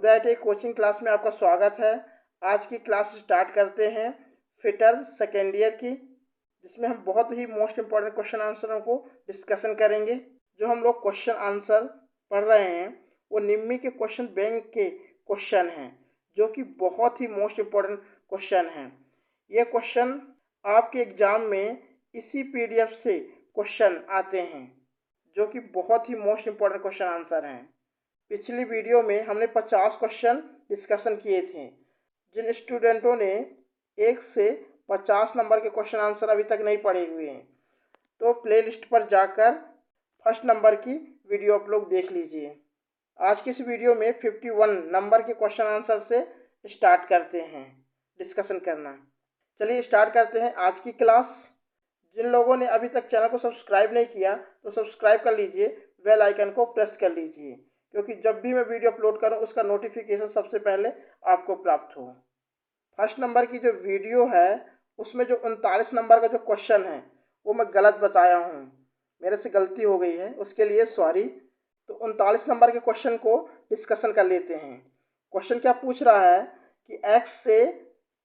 उदय take coaching class में आपका स्वागत है। आज की क्लास स्टार्ट करते हैं फिटर सेकेंड ईयर की, जिसमें हम बहुत ही मोस्ट इम्पॉर्टेंट क्वेश्चन आंसरों को डिस्कशन करेंगे। जो हम लोग क्वेश्चन आंसर पढ़ रहे हैं वो निम्मी के क्वेश्चन बैंक के क्वेश्चन हैं, जो कि बहुत ही मोस्ट इम्पॉर्टेंट क्वेश्चन हैं। ये क्वेश्चन आपके एग्जाम में इसी पीडीएफ से क्वेश्चन आते हैं, जो कि बहुत ही मोस्ट इम्पॉर्टेंट क्वेश्चन आंसर हैं। पिछली वीडियो में हमने 50 क्वेश्चन डिस्कशन किए थे। जिन स्टूडेंटों ने 1 से 50 नंबर के क्वेश्चन आंसर अभी तक नहीं पढ़े हुए हैं, तो प्लेलिस्ट पर जाकर फर्स्ट नंबर की वीडियो आप लोग देख लीजिए। आज की इस वीडियो में 51 नंबर के क्वेश्चन आंसर से स्टार्ट करते हैं डिस्कशन करना। चलिए स्टार्ट करते हैं आज की क्लास। जिन लोगों ने अभी तक चैनल को सब्सक्राइब नहीं किया तो सब्सक्राइब कर लीजिए, बेल आइकन को प्रेस कर लीजिए, क्योंकि जब भी मैं वीडियो अपलोड करूं उसका नोटिफिकेशन सबसे पहले आपको प्राप्त हो। फर्स्ट नंबर की जो वीडियो है उसमें जो 39 नंबर का जो क्वेश्चन है वो मैं गलत बताया हूं, मेरे से गलती हो गई है, उसके लिए सॉरी। तो 39 नंबर के क्वेश्चन को डिस्कशन कर लेते हैं। क्वेश्चन क्या पूछ रहा है कि एक्स से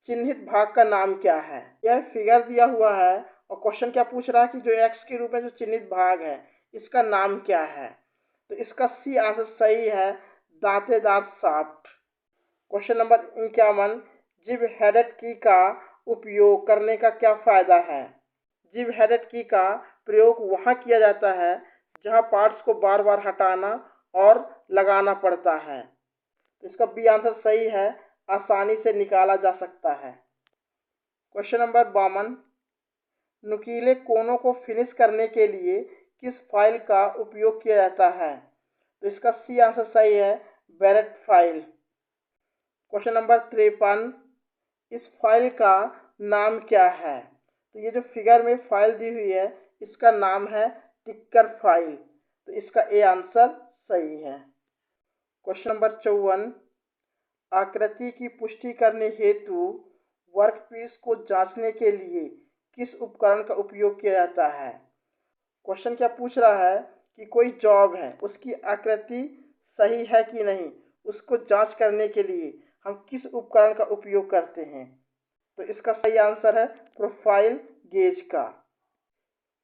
चिन्हित भाग का नाम क्या है। यह फिगर दिया हुआ है और क्वेश्चन क्या पूछ रहा है कि जो एक्स के रूप में जो चिन्हित भाग है इसका नाम क्या है। तो इसका सी आंसर सही है, दांतेदार शाफ्ट। क्वेश्चन नंबर 51, जिब हेडेड की का उपयोग करने का क्या फायदा है। जिब हेडेड की का प्रयोग वहां किया जाता है जहां पार्ट्स को बार बार हटाना और लगाना पड़ता है। तो इसका बी आंसर सही है, आसानी से निकाला जा सकता है। क्वेश्चन नंबर 52, नुकीले कोनों को फिनिश करने के लिए किस फाइल का उपयोग किया जाता है। तो इसका सी आंसर सही है, बैरेट फाइल। क्वेश्चन नंबर 53, इस फाइल का नाम क्या है। तो ये जो फिगर में फाइल दी हुई है इसका नाम है टिक्कर फाइल। तो इसका ए आंसर सही है। क्वेश्चन नंबर 54, आकृति की पुष्टि करने हेतु वर्कपीस को जांचने के लिए किस उपकरण का उपयोग किया जाता है। क्वेश्चन क्या पूछ रहा है कि कोई जॉब है, उसकी आकृति सही है कि नहीं, उसको जांच करने के लिए हम किस उपकरण का उपयोग करते हैं। तो इसका सही आंसर है प्रोफाइल गेज का।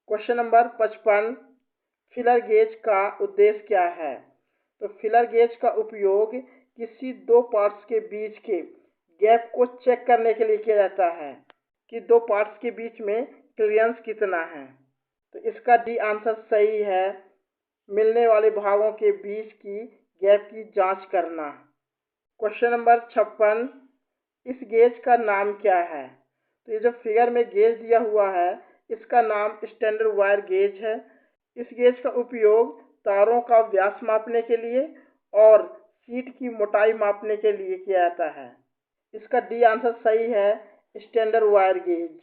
क्वेश्चन नंबर 55, फिलर गेज का उद्देश्य क्या है। तो फिलर गेज का उपयोग किसी दो पार्ट्स के बीच के गैप को चेक करने के लिए किया जाता है कि दो पार्ट्स के बीच में क्लियरेंस कितना है। तो इसका डी आंसर सही है, मिलने वाले भागों के बीच की गैप की जांच करना। क्वेश्चन नंबर 56, इस गेज का नाम क्या है। तो ये जो फिगर में गेज दिया हुआ है इसका नाम स्टैंडर्ड वायर गेज है। इस गेज का उपयोग तारों का व्यास मापने के लिए और शीट की मोटाई मापने के लिए किया जाता है। इसका डी आंसर सही है, standard wire gauge.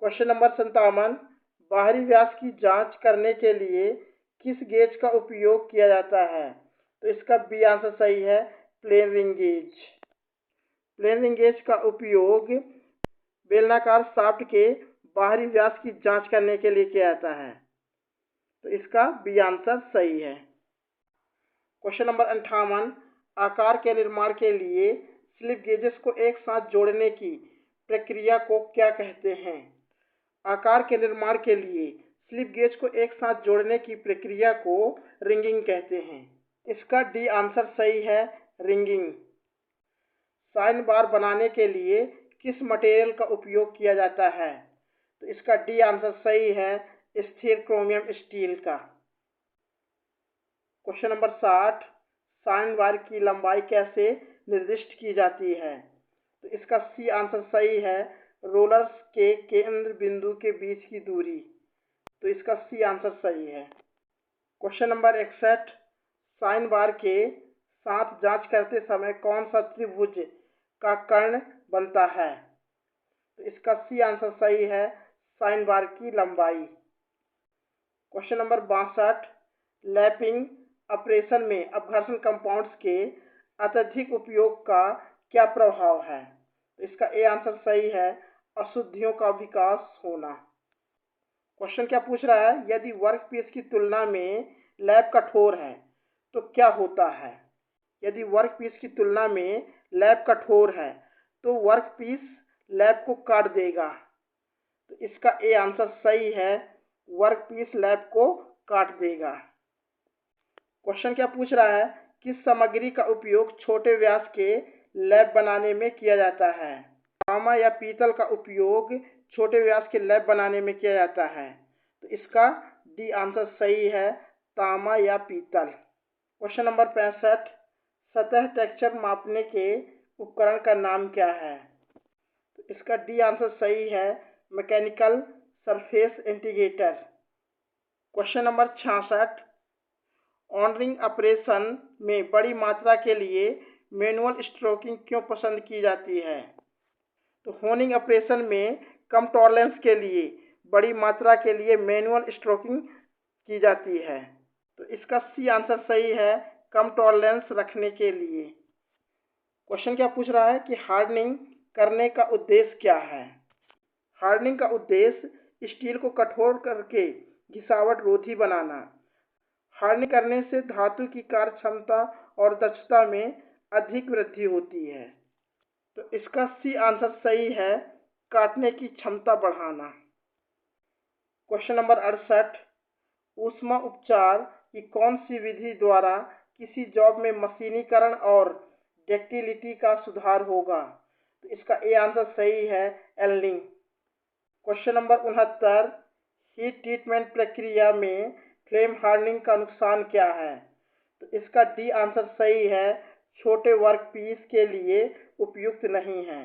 Question number 57, बाहरी व्यास की जांच करने के लिए किस गेज का उपयोग किया जाता है। तो इसका बी आंसर सही है, plane ring gauge. Plane ring gauge का उपयोग बेलनाकार शाफ्ट के बाहरी व्यास की जांच करने के लिए किया जाता है। तो इसका बी आंसर सही है। क्वेश्चन नंबर 58, आकार के निर्माण के लिए स्लिप गेजेस को एक साथ जोड़ने की प्रक्रिया को क्या कहते हैं। आकार के निर्माण के लिए स्लिप गेज को एक साथ जोड़ने की प्रक्रिया को रिंगिंग कहते हैं। इसका डी आंसर सही है, रिंगिंग। साइन बार बनाने के लिए किस मटेरियल का उपयोग किया जाता है। तो इसका डी आंसर सही है, स्थिर क्रोमियम स्टील का। क्वेश्चन नंबर 60, साइन बार की लंबाई कैसे निर्दिष्ट की जाती है। तो इसका सी आंसर सही है, रोलर्स के केंद्र बिंदु के बीच की दूरी। तो इसका सी आंसर सही है। क्वेश्चन नंबर 61, साइन बार के साथ जांच करते समय कौन सा त्रिभुज का कर्ण बनता है। तो इसका सी आंसर सही है, साइन बार की लंबाई। क्वेश्चन नंबर 62, लैपिंग ऑपरेशन में अपघर्षण कंपाउंड्स के अत्यधिक उपयोग का क्या प्रभाव है। तो इसका ए आंसर सही है, अशुद्धियों का विकास होना। क्वेश्चन क्या पूछ रहा है, यदि वर्कपीस की तुलना में लैप कठोर है तो क्या होता है। यदि वर्कपीस की तुलना में लैप कठोर है तो वर्कपीस लैप को काट देगा। तो इसका ए आंसर सही है, वर्कपीस लैप को काट देगा। क्वेश्चन क्या पूछ रहा है, किस सामग्री का उपयोग छोटे व्यास के लैप बनाने में किया जाता है? तांबा या पीतल का उपयोग छोटे व्यास के लैप बनाने में किया जाता है। तो इसका डी आंसर सही है, तांबा या पीतल। क्वेश्चन नंबर 65, सतह टेक्सचर मापने के उपकरण का नाम क्या है? तो इसका डी आंसर सही है, mechanical surface integrator. Question number 66, honouring operation में बड़ी मात्रा के लिए मैनुअल स्ट्रोकिंग क्यों पसंद की जाती है? तो होनिंग ऑपरेशन में कम टॉलरेंस के लिए बड़ी मात्रा के लिए मैनुअल स्ट्रोकिंग की जाती है। तो इसका सी आंसर सही है, कम टॉलरेंस रखने के लिए। क्वेश्चन क्या पूछ रहा है कि हार्डनिंग करने का उद्देश्य क्या है? हार्डनिंग का उद्देश्य स्टील को कठोर करके घिसावट रोधी बनाना। हार्डनिंग करने से धातु की कार्य क्षमता और दक्षता में अधिक वृद्धि होती है। तो इसका सी आंसर सही है, काटने की क्षमता बढ़ाना। क्वेश्चन नंबर 68, ऊष्मा उपचार की कौन सी विधि द्वारा किसी जॉब में मशीनीकरण और डक्टिलिटी का सुधार होगा? तो इसका ए आंसर सही है, एल्डिंग। क्वेश्चन नंबर 69, हीट ट्रीटमेंट प्रक्रिया में फ्लेम हार्डनिंग का नुकसान क्या है? तो इसका डी आंसर सही है, छोटे वर्कपीस के लिए उपयुक्त नहीं है,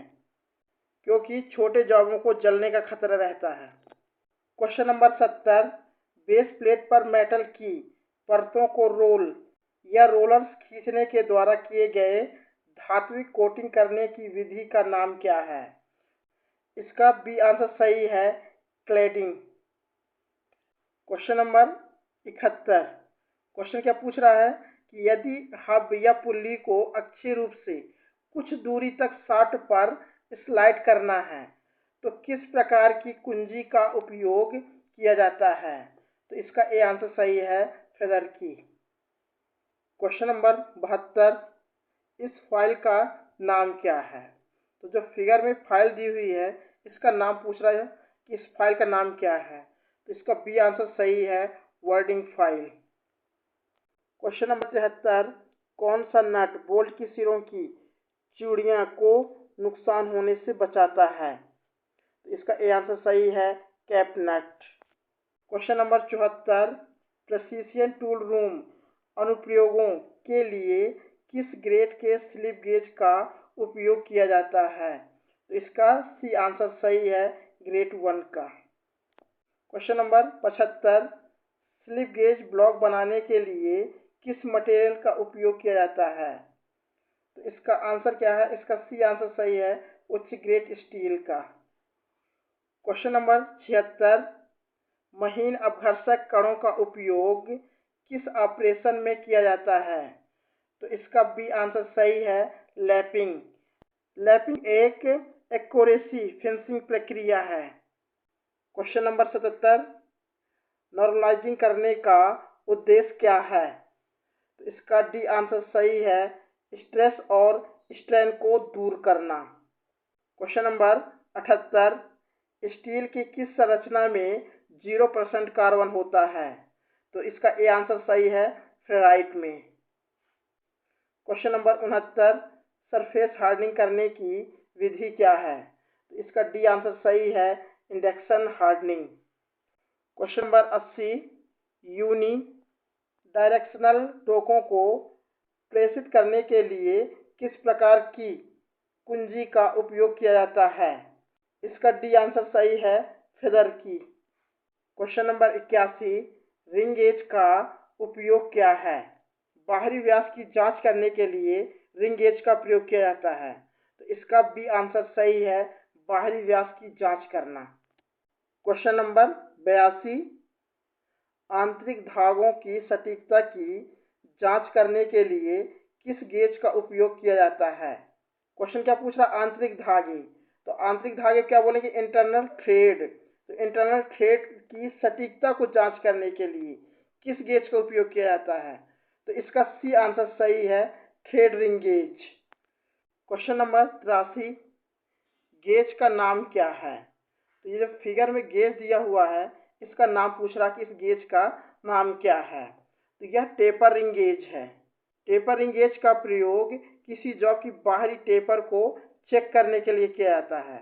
क्योंकि छोटे जॉबों को जलने का खतरा रहता है। क्वेश्चन नंबर 70, बेस प्लेट पर मेटल की परतों को रोल या रोलर्स खींचने के द्वारा किए गए धात्विक कोटिंग करने की विधि का नाम क्या है? इसका बी आंसर सही है, क्लैडिंग। क्वेश्चन नंबर 71, क्वेश्चन क्या पूछ रहा है कि यदि हब या पुल्ली को अक्षीय रूप से कुछ दूरी तक शाफ्ट पर स्लाइड करना है तो किस प्रकार की कुंजी का उपयोग किया जाता है? तो इसका ए आंसर सही है, फेदर की। क्वेश्चन नंबर 72, इस फाइल का नाम क्या है? तो जो फिगर में फाइल दी हुई है इसका नाम पूछ रहा है कि इस फाइल का नाम क्या है? तो इसका बी आंसर सही है, वर्डिंग फाइल। क्वेश्चन नंबर 73, कौन सा नट बोल्ट की सिरों की चूड़ियां को नुकसान होने से बचाता है? तो इसका ए आंसर सही है, cap nut. Question number 74, precision tool room अनुप्रयोगों के लिए किस ग्रेड के स्लिप गेज का उपयोग किया जाता है? तो इसका सी आंसर सही है, ग्रेड 1 का। Question number 75, slip gauge block बनाने के लिए किस मटेरियल का उपयोग किया जाता है? तो इसका आंसर क्या है? इसका सी आंसर सही है, उच्च ग्रेड स्टील का। क्वेश्चन नंबर 76, महीन अपघर्षक कणों का उपयोग किस ऑपरेशन में किया जाता है? तो इसका बी आंसर सही है, लैपिंग। लैपिंग एक एक्यूरेसी फिनिशिंग प्रक्रिया है। क्वेश्चन नंबर 77, नॉर्मलाइजिंग करने का उद्देश्य क्या है? तो इसका डी आंसर सही है, स्ट्रेस और स्ट्रेन को दूर करना। क्वेश्चन नंबर 78, स्टील की किस संरचना में 0% कार्बन होता है? तो इसका ए आंसर सही है, फेराइट में। क्वेश्चन नंबर 69, सरफेस हार्डनिंग करने की विधि क्या है? तो इसका डी आंसर सही है, induction hardening. Question number 80, unidirectional टोकों को प्रेषित करने के लिए किस प्रकार की कुंजी का उपयोग किया जाता है? इसका डी आंसर सही है, फेदर की। क्वेश्चन नंबर 81, रिंग गेज का उपयोग क्या है? बाहरी व्यास की जांच करने के लिए रिंग गेज का प्रयोग किया जाता है। तो इसका बी आंसर सही है, बाहरी व्यास की जांच करना। क्वेश्चन नंबर 82, आंतरिक धागों की सटीकता की जांच करने के लिए किस गेज का उपयोग किया जाता है? क्वेश्चन क्या पूछ रहा है? आंतरिक धागे। तो आंतरिक धागे क्या बोलेंगे? Internal thread. तो इंटरनल थ्रेड की सटीकता को जांच करने के लिए किस गेज का उपयोग किया जाता है? तो इसका सी आंसर सही है, thread ring gauge. Question number 83, gauge का नाम क्या है? तो ये जो फिगर में गेज दिया हुआ है इसका नाम पूछ रहा कि इस गेज का नाम क्या है। तो यह टेपर रिंग गेज है। टेपर रिंग गेज का प्रयोग किसी जॉब की बाहरी टेपर को चेक करने के लिए किया जाता है।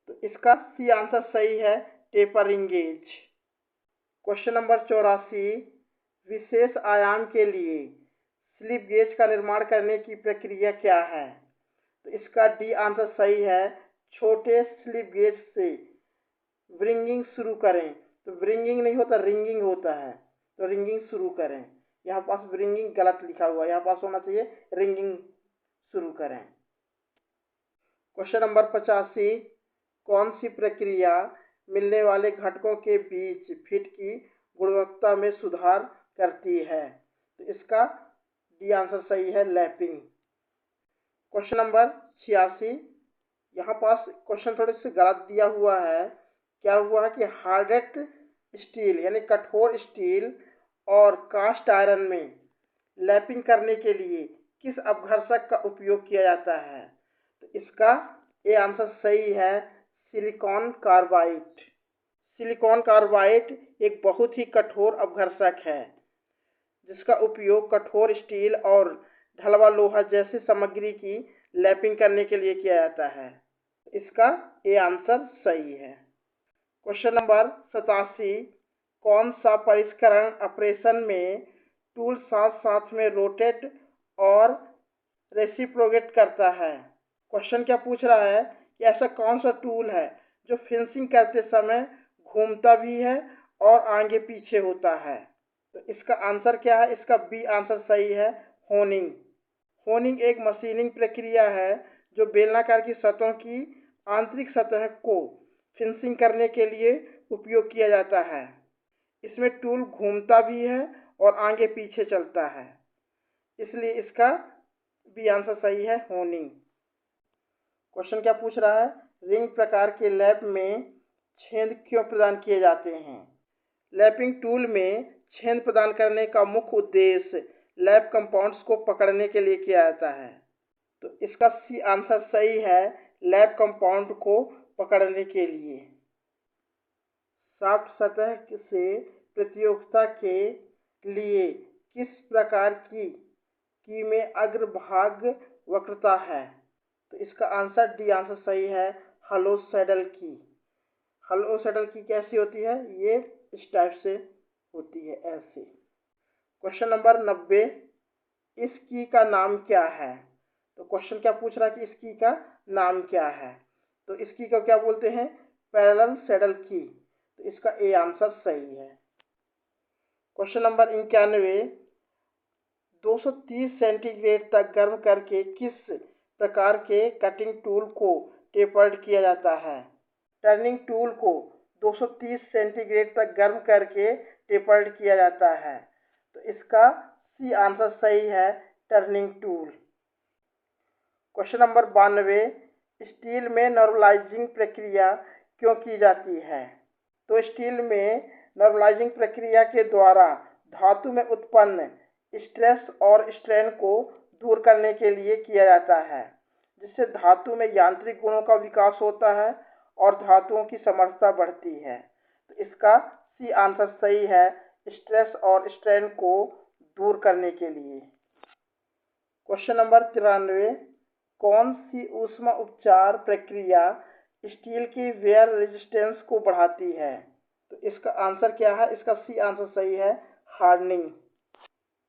तो इसका सी आंसर सही है, taper ring gauge. Question number 84, विशेष आयाम के लिए स्लिप गेज का निर्माण करने की प्रक्रिया क्या है? तो इसका डी आंसर सही है, छोटे स्लिप गेज से व्रिंगिंग शुरू करें। तो व्रिंगिंग नहीं होता, रिंगिंग होता है। तो रिंगिंग शुरू करें। यहाँ पास व्रिंगिंग गलत लिखा हुआ है, यहाँ पास होना चाहिए रिंगिंग शुरू करें। क्वेश्चन नंबर 85, कौन सी प्रक्रिया मिलने वाले घटकों के बीच फिट की गुणवत्ता में सुधार करती है? तो इसका डी आंसर सही है, लैपिंग। क्वेश्चन नंबर 86, यहाँ पास क्वेश्चन थोड़े से गलत दिया हुआ है। क्या हुआ है कि हार्डेड स्टील यानी कठोर स्टील और कास्ट आयरन में लैपिंग करने के लिए किस अपघर्षक का उपयोग किया जाता है? तो इसका ए आंसर सही है, सिलिकॉन कार्बाइड। सिलिकॉन कार्बाइड एक बहुत ही कठोर अपघर्षक है जिसका उपयोग कठोर स्टील और ढलवा लोहा जैसी सामग्री की लैपिंग करने के लिए किया जाता है। इसका ए आंसर सही है। क्वेश्चन नंबर 87, कौन सा परिष्करण ऑपरेशन में टूल साथ साथ में रोटेट और रेसिप्रोकेट करता है? क्वेश्चन क्या पूछ रहा है कि ऐसा कौन सा टूल है जो फिनिशिंग करते समय घूमता भी है और आगे पीछे होता है? तो इसका आंसर क्या है? इसका बी आंसर सही है, होनिंग। होनिंग एक मशीनिंग प्रक्रिया है जो बेलनाकार की सतहों की आंतरिक सतह को फिनिशिंग करने के लिए उपयोग किया जाता है। इसमें टूल घूमता भी है और आगे पीछे चलता है, इसलिए इसका बी आंसर सही है, होनिंग। क्वेश्चन क्या पूछ रहा है? रिंग प्रकार के लैप में छेद क्यों प्रदान किए जाते हैं? लैपिंग टूल में छेद प्रदान करने का मुख्य उद्देश्य लैप कंपाउंड्स को पकड़ने के लिए किया जाता है। तो इसका सी आंसर सही है, लैप कंपाउंड को पकड़ने के लिए। सॉफ्ट सतह से प्रतियोगिता के लिए किस प्रकार की में अग्रभाग वक्रता है? तो इसका आंसर डी आंसर सही है, हलो सैडल की। हलो सैडल की कैसी होती है? ये इस टाइप से होती है, ऐसे। क्वेश्चन नंबर 90, इस की का नाम क्या है? तो क्वेश्चन क्या पूछ रहा है कि इस की का नाम क्या है? तो इस की को क्या बोलते हैं? पैरेलल सैडल की। तो इसका ए आंसर सही है। क्वेश्चन नंबर 91, 230 सेंटीग्रेड तक गर्म करके किस प्रकार के कटिंग टूल को टेपर्ड किया जाता है? टर्निंग टूल को 230 सेंटीग्रेड तक गर्म करके टेपर्ड किया जाता है। तो इसका सी आंसर सही है, turning tool. Question number 92, steel में नॉर्मलाइजिंग प्रक्रिया क्यों की जाती है? तो स्टील में नॉर्मलाइजिंग प्रक्रिया के द्वारा धातु में उत्पन्न स्ट्रेस और स्ट्रेन को दूर करने के लिए किया जाता है, जिससे धातु में यांत्रिक गुणों का विकास होता है और धातुओं की समर्थता बढ़ती है। तो इसका सी आंसर सही है, स्ट्रेस और स्ट्रेन को दूर करने के लिए। क्वेश्चन नंबर 93, कौन सी ऊष्मा उपचार प्रक्रिया स्टील की वेयर रेजिस्टेंस को बढ़ाती है? तो इसका आंसर क्या है? इसका सी आंसर सही है, हार्डनिंग।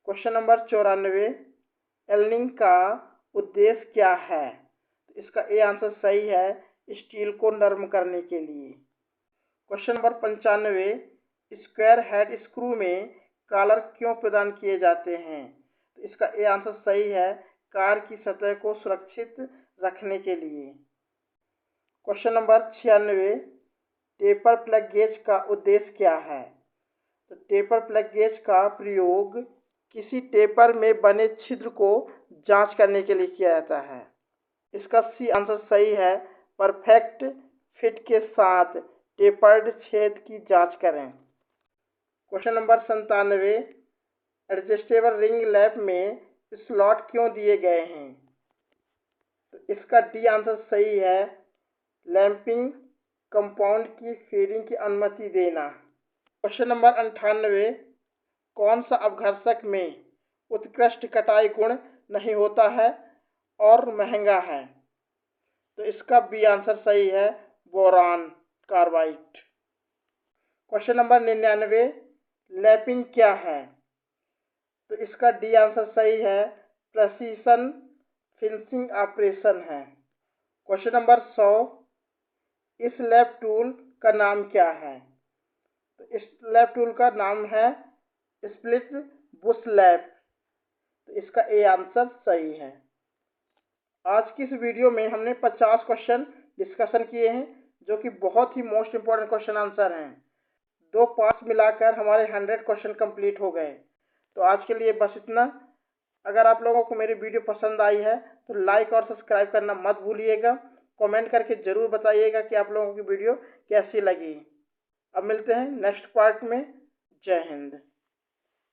क्वेश्चन नंबर 94, एलनिंग का उद्देश्य क्या है? तो इसका ए आंसर सही है, स्टील को नरम करने के लिए। Question number 95, square head screw में कॉलर क्यों प्रदान किए जाते हैं? तो इसका ए आंसर सही है, कार की सतह को सुरक्षित रखने के लिए। Question number 96, taper plug gauge का उद्देश्य क्या है? तो टेपर प्लग गेज का प्रयोग किसी टेपर में बने छिद्र को जांच करने के लिए किया जाता है। इसका सी आंसर सही है, परफेक्ट फिट के साथ टेपर्ड छेद की जांच करें। Question number 97, adjustable ring lap में स्लॉट क्यों दिए गए हैं? तो इसका डी आंसर सही है, लैंपिंग कंपाउंड की फीडिंग की अनुमति देना। क्वेश्चन नंबर 98, कौन सा अपघर्षक में उत्कृष्ट कटाई गुण नहीं होता है और महंगा है? तो इसका बी आंसर सही है, boron carbide. Question number 99, lapping क्या है? तो इसका डी आंसर सही है, प्रेसिशन फिनिशिंग ऑपरेशन है। क्वेश्चन नंबर 100, इस लैप टूल का नाम क्या है? तो इस लैप टूल का नाम है स्प्लिट बुश लैप। तो इसका ए आंसर सही है। आज की इस वीडियो में हमने 50 क्वेश्चन डिस्कशन किए हैं, जो कि बहुत ही मोस्ट इंपॉर्टेंट क्वेश्चन आंसर हैं। 2 पार्ट्स मिलाकर हमारे 100 क्वेश्चन कंप्लीट हो गए। तो आज के लिए बस इतना। अगर आप लोगों को मेरी वीडियो पसंद आई है तो लाइक और सब्सक्राइब करना मत भूलिएगा। कमेंट करके ज़रूर बताइएगा कि आप लोगों की वीडियो कैसी लगी। अब मिलते हैं नेक्स्ट पार्ट में। जय हिंद।